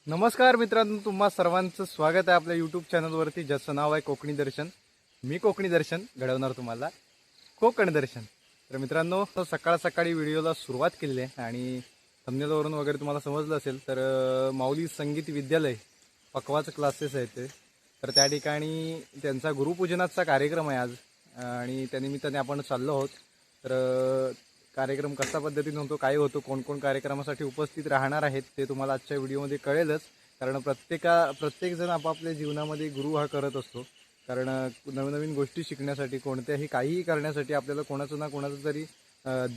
नमस्कार मित्रांनो, तुम्हा सर्वांचं स्वागत आहे आपल्या यूट्यूब चॅनलवरती, ज्याचं नाव आहे कोकणी दर्शन. मी कोकणी दर्शन घडवणार तुम्हाला कोकण दर्शन. तर मित्रांनो, सकाळ सकाळी व्हिडिओला सुरुवात केली आहे आणि थंबनेलवरून वगैरे तुम्हाला समजलं असेल तर माऊली संगीत विद्यालय पकवाच क्लासेस आहेत ते. तर त्या ठिकाणी त्यांचा गुरुपूजनाचा कार्यक्रम आहे आज आणि त्यानिमित्ताने आपण चाललो आहोत. तर कार्यक्रम कशा पद्धतीने होतो, काय होतो, कोण कोण कार्यक्रमासाठी उपस्थित राहणार आहेत ते तुम्हाला आजच्या व्हिडिओमध्ये कळेलच. कारण प्रत्येकजण आपापल्या जीवनामध्ये गुरु हा करत असतो. कारण नवनवीन गोष्टी शिकण्यासाठी, कोणत्याही काहीही करण्यासाठी आपल्याला कोणाचं ना कोणाचं तरी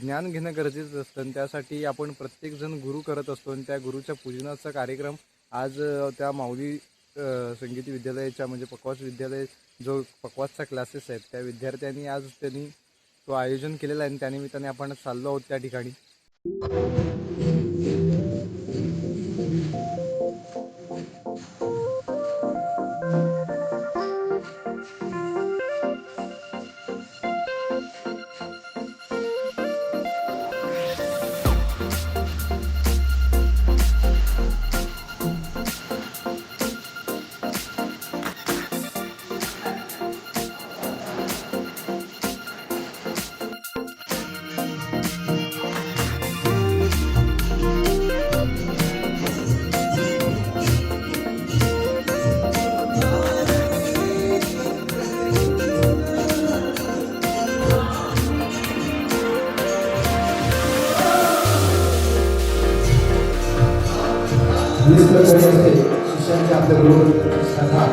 ज्ञान घेणं गरजेचं असतं आणि त्यासाठी आपण प्रत्येकजण गुरु करत असतो. आणि त्या गुरुच्या पूजनाचा कार्यक्रम आज त्या माऊली संगीत विद्यालयाच्या म्हणजे पकवास विद्यालय जो पकवासचा क्लासेस आहेत त्या विद्यार्थ्यांनी आज त्यांनी तो आयोजन केलेला आहे आणि त्यानिमित्ताने आपण चाललो आहोत त्या ठिकाणी. शिष्यांचे आपल्या गुरु श्रद्धा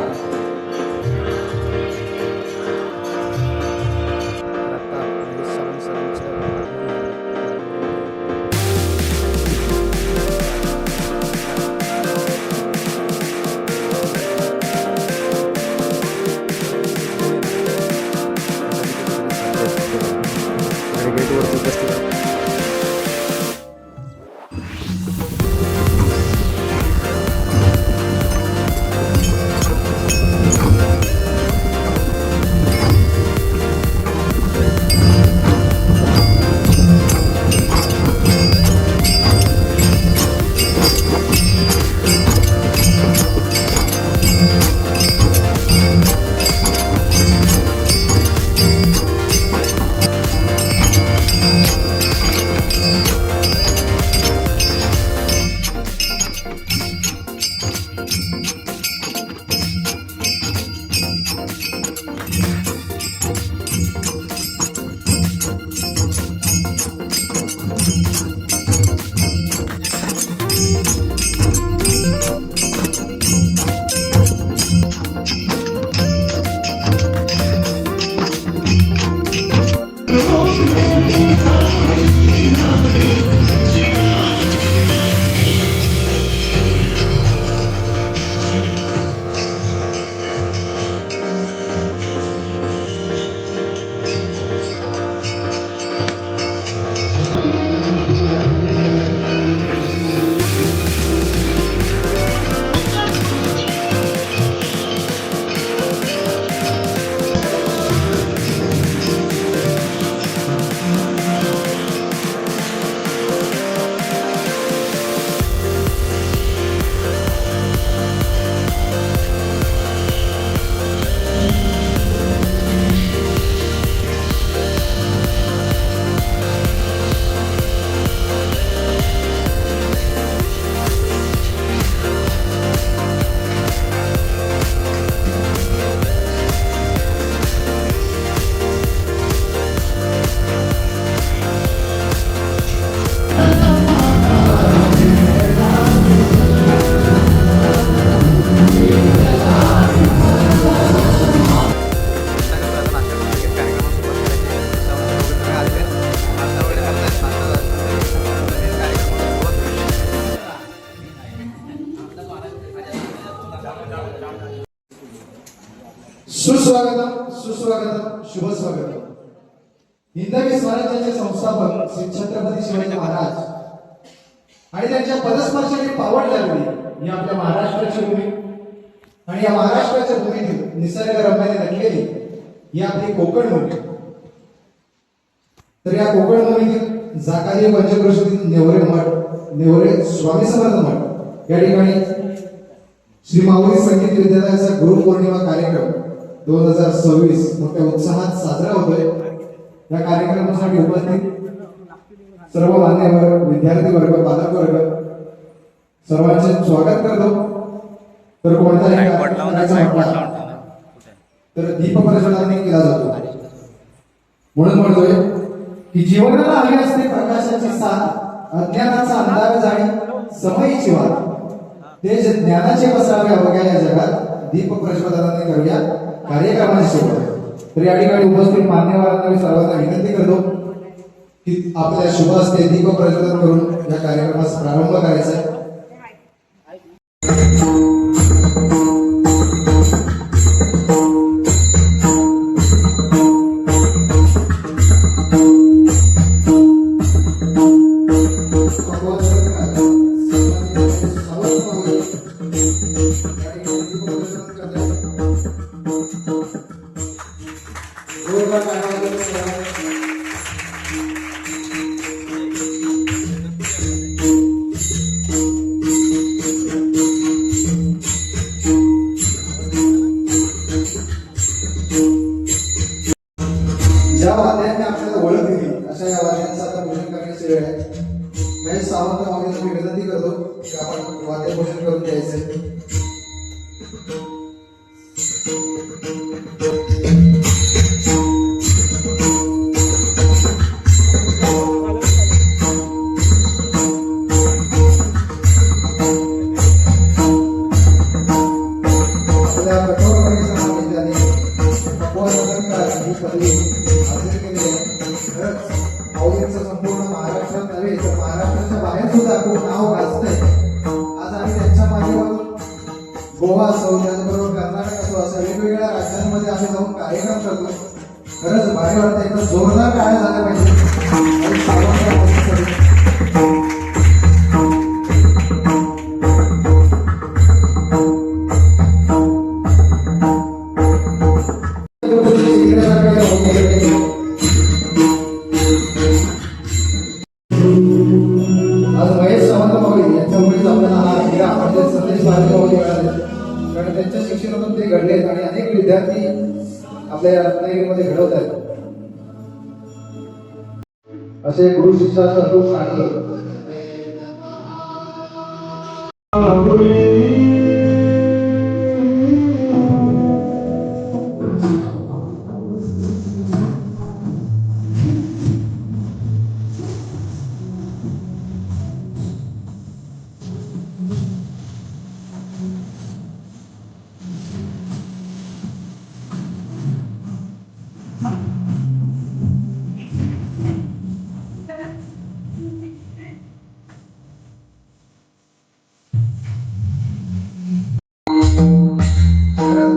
गेटवरती उपस्थित. सुस्वागतम सुस्वागतम शुभ स्वागतम. हिंदवी स्वराज्याचे संस्थापक श्री छत्रपती शिवाजी महाराज आणि त्यांच्या पदस्पर्शाने पावड लागली ही आपल्या महाराष्ट्राची भूमी आणि या महाराष्ट्राच्या भूमीतील निसर्गरम्याने नटलेली ही आपली कोकण भूमी. तर या कोकण भूमीतील जाकारी पंचक्रोशीतील नेवरे मठ, नेवरे स्वामी समर्थ मठ या ठिकाणी श्री माऊली संगीत विद्यालयाचा गुरुपौर्णिमा कार्यक्रम 2026 मोठ्या उत्साहात साजरा होतोय। या कार्यक्रमासाठी उपस्थित सर्व मान्यवर, विद्यार्थी वर्ग, पालक वर्ग सर्वांचे स्वागत करतो। तर कोणताही कार्यक्रम करायचा म्हटला तर दीप प्रज्वलनाने केला जातो। म्हणून म्हणतोय की जीवनाला हवी असते प्रकाशाची साथ, अज्ञानाचा अंधार जाणी समयीची वाट, तेज ज्ञानाचे पसरावे अवघ्या या जगात, दीप प्रज्वलनाने करूया कार्यक्रमाची सुरुवात। तर या ठिकाणी उपस्थित मान्यवरांना मी सर्वांना विनंती करतो की आपल्या शुभ हस्ते दीप प्रज्वलन करून या कार्यक्रमास प्रारंभ करायचा आहे। ज्या वाद्यांनी आपल्याला ओळख दिली अशा या वाद्यांचं आता भोजन करण्याची वेळ आहे। महेश सावंत माऊलींना मी विनंती करतो की आपण वाद्य भोजन करून घ्यायचे। आपल्या कठोर परिश्रमाने त्यांनी ही पदवी हासिल केली आहे। खरंच माऊलींचं संपूर्ण महाराष्ट्रात नव्हे तर महाराष्ट्राच्या बाहेर सुद्धा खूप नाव गाजतंय। आज आम्ही त्यांच्या माध्यमातून गोवा असो, त्याचबरोबर कर्नाटक असो, अशा वेगवेगळ्या राज्यांमध्ये आम्ही जाऊन कार्यक्रम करतो। खरंच भारी वाटतं, एकदम जोरदार काय झालं पाहिजे आणि सर्वांच्या मदतीसाठी आज महेश सावंत माऊली यांच्यामुळेच आपल्याला हा हिरा म्हणजे संदेश भारती माऊली मिळाले। कारण त्यांच्या शिक्षणातून ते घडले आणि अनेक विद्यार्थी आपल्या रत्नागिरीमध्ये घडवत आहेत। असे गुरु शिष्याचा रूप नाते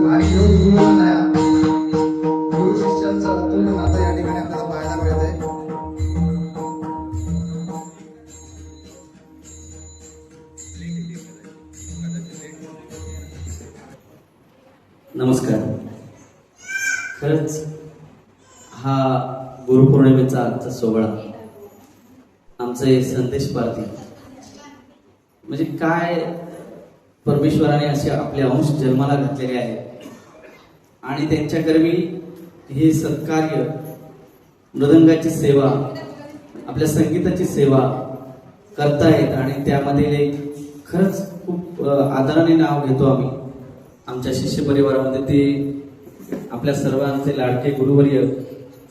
भारी गुरु शिष्यांचा अतुल्य नातं या ठिकाणी आपल्याला पाहायला मिळतंय। नमस्कार। खरंच हा गुरुपौर्णिमेचा आजचा सोहळा आमचे संदेश भारती म्हणजे काय परमेश्वराने असे आपले अंश जन्माला घातलेले आहेत आणि त्यांच्याकरवी हे सत्कार्य, मृदंगाची सेवा, आपल्या संगीताची सेवा करतायत आणि त्यामध्ये खरंच खूप आदराने नाव घेतो आम्ही आमच्या शिष्य परिवारामध्ये। ते आपल्या सर्वांचे लाडके गुरुवर्य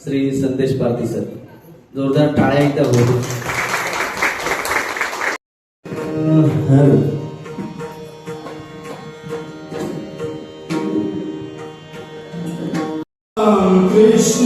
श्री संदेश भारती सर, जोरदार टाळ्या एकदा होतो। कृष्ण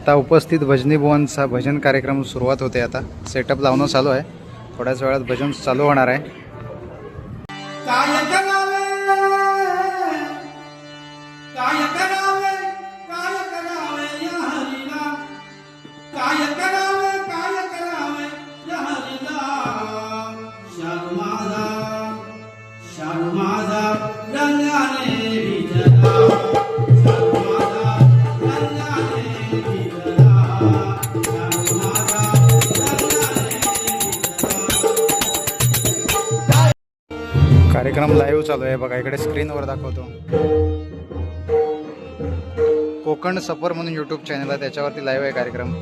आता उपस्थित भजनी बुवांचा भजन कार्यक्रम सुरुवात होते. आता सेटअप लावणं चालू आहे. थोड्याच वेळात भजन चालू होणार आहे. काय करावे काय करावे काय करावे या हरीला काय करावे या हरीला शालू माझा रंगाने भिजला शालू माझा रंगाने भिजला शालू माझा रंगाने भिजला. कार्यक्रम लाईव्ह चालू आहे बघा. इकडे स्क्रीनवर दाखवतो. कोकण सफर म्हणून यूट्यूब चॅनल आहे, त्याच्यावरती लाईव्ह आहे कार्यक्रम.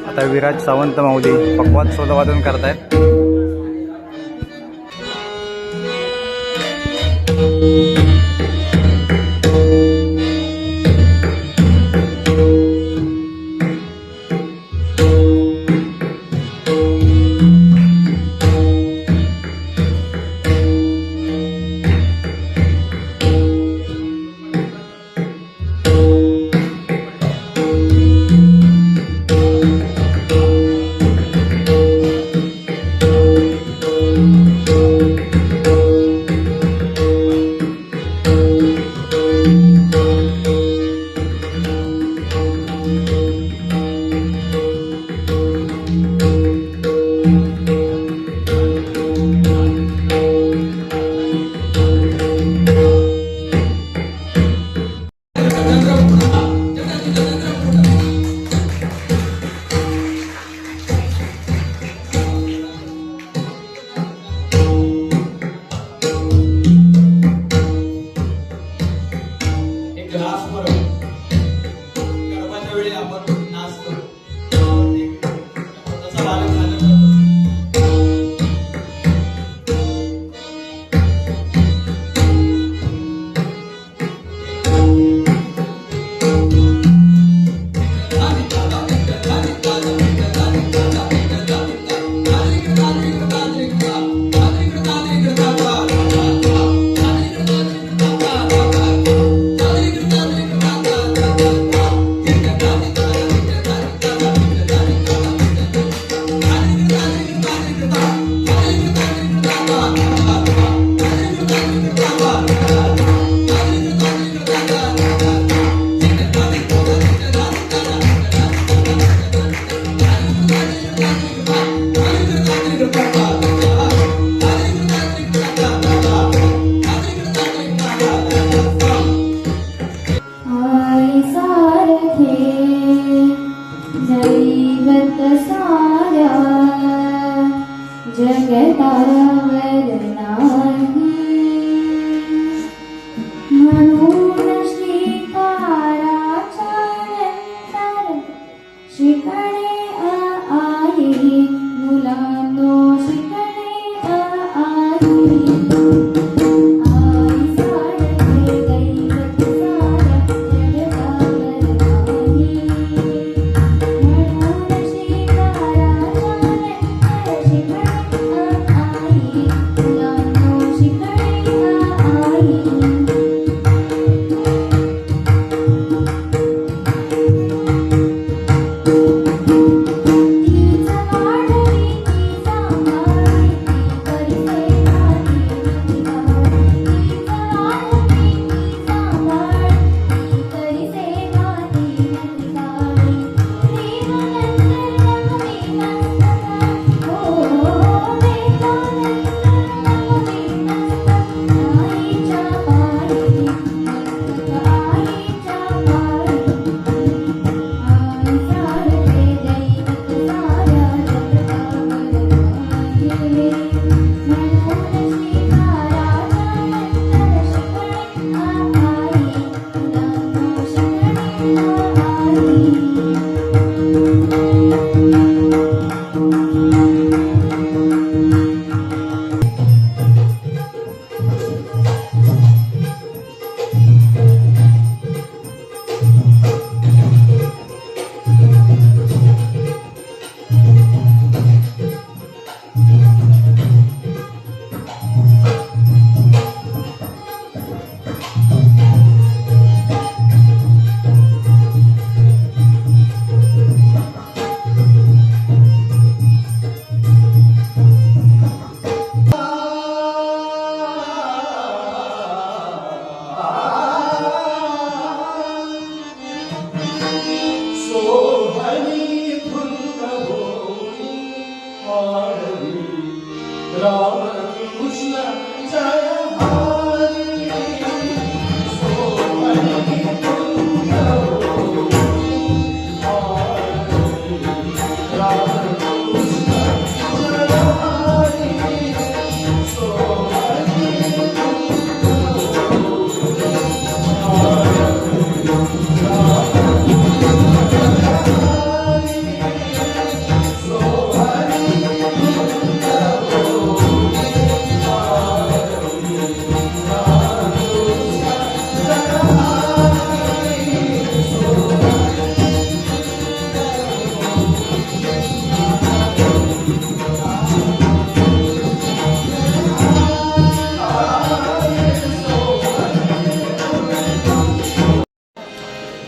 आता विराज सावंत माऊली पक्वात सोलवादन करतायत.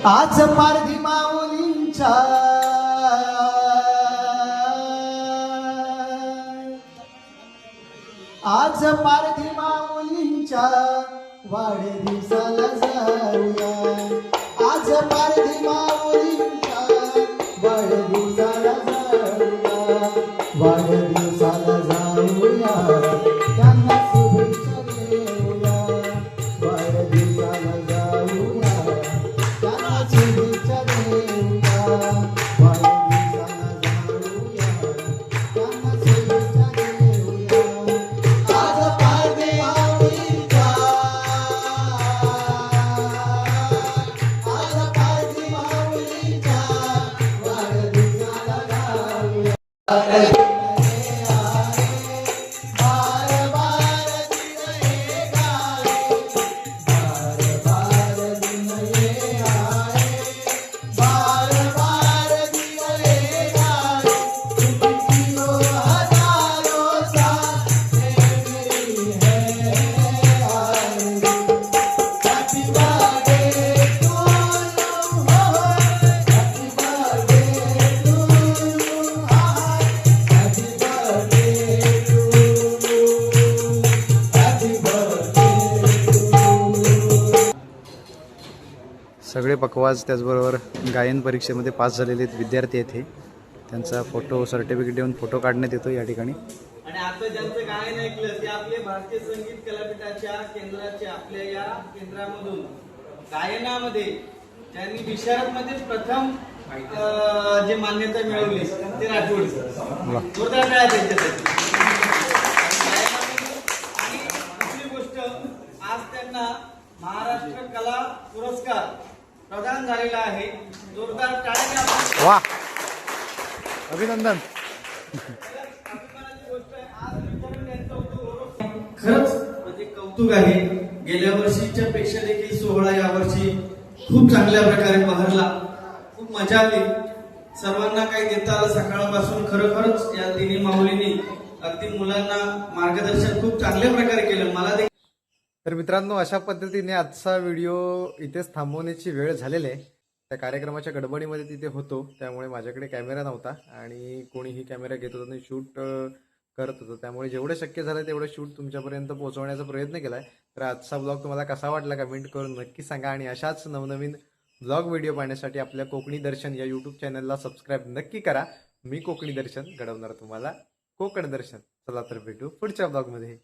आज पारधी माऊलींच्या आज पारधी माऊलींच्या वाढदिवसाला जाऊया आज पारधी माऊलींच्या वाढदिवसाला जाऊया वाढदिवसाला जाऊया त्यांना शुभेच्छा देऊया वाढदिवसाला जाऊया त्यांना शुभेच्छा देऊया वाढदिवसाला जाऊया त्यांना शुभेच्छा देऊया आज पारधी माऊलींच्या आज पारधी माऊलींच्या वाढदिवसाला जाऊया बार बार दिन ये गाए बार बार दिन ये आए बार बार दिन ये गाए जिंदगियों हजारों साल मेरी है आए happy birthday to you happy birthday to you happy birthday to you happy birthday सगळे पकवाज त्याचबरोबर गायन परीक्षेमध्ये पास झालेले विद्यार्थी आहेत हे त्यांचा फोटो सर्टिफिकेट देऊन फोटो काढण्यात येतो या ठिकाणी. आणि आता ज्यांचं गायन ऐकलं ते आपले भारतीय संगीत कलापीठाच्या केंद्राच्या आपल्या या केंद्रामधून गायनामध्ये ज्यांनी विशारदमध्ये प्रथम जे मान्यता मिळवली ते राठोड जोरदार टाळ्या त्यांच्यासाठी. आणि दुसरी गोष्ट आज त्यांना महाराष्ट्र कला पुरस्कार प्रदान झालेला आहे. जोरदार टाळ्या द्या आपण. वा अभिनंदन. खरंच म्हणजे कौतुक आहे. गेल्या वर्षीच्या पेक्षा देखील सोहळा यावर्षी खूप चांगल्या प्रकारे बहरला. खूप मजा आली. सर्वांना काही देता आलं सकाळपासून. खरोखरच या तिन्ही माऊलींनी अगदी मुलांना मार्गदर्शन खूप चांगल्या प्रकारे केलं. मला देखील तर मित्रांनो अशा पद्धतीने आजचा व्हिडिओ इथेच थांबवण्याची वेळ झालेली आहे. त्या कार्यक्रमाच्या गडबडीमध्ये तिथे होतो त्यामुळे माझ्याकडे कॅमेरा नव्हता आणि कोणीही कॅमेरा घेत होता आणि शूट करत होतं. त्यामुळे जेवढं शक्य झालं तेवढं शूट तुमच्यापर्यंत पोहोचवण्याचा प्रयत्न केला आहे. तर आजचा ब्लॉग तुम्हाला कसा वाटला कमेंट करून नक्की सांगा आणि अशाच नवनवीन ब्लॉग व्हिडिओ पाहण्यासाठी आपल्या कोकणी दर्शन या यूट्यूब चॅनलला सबस्क्राईब नक्की करा. मी कोकणी दर्शन घडवणार तुम्हाला कोकण दर्शन. चला तर भेटू पुढच्या ब्लॉगमध्ये.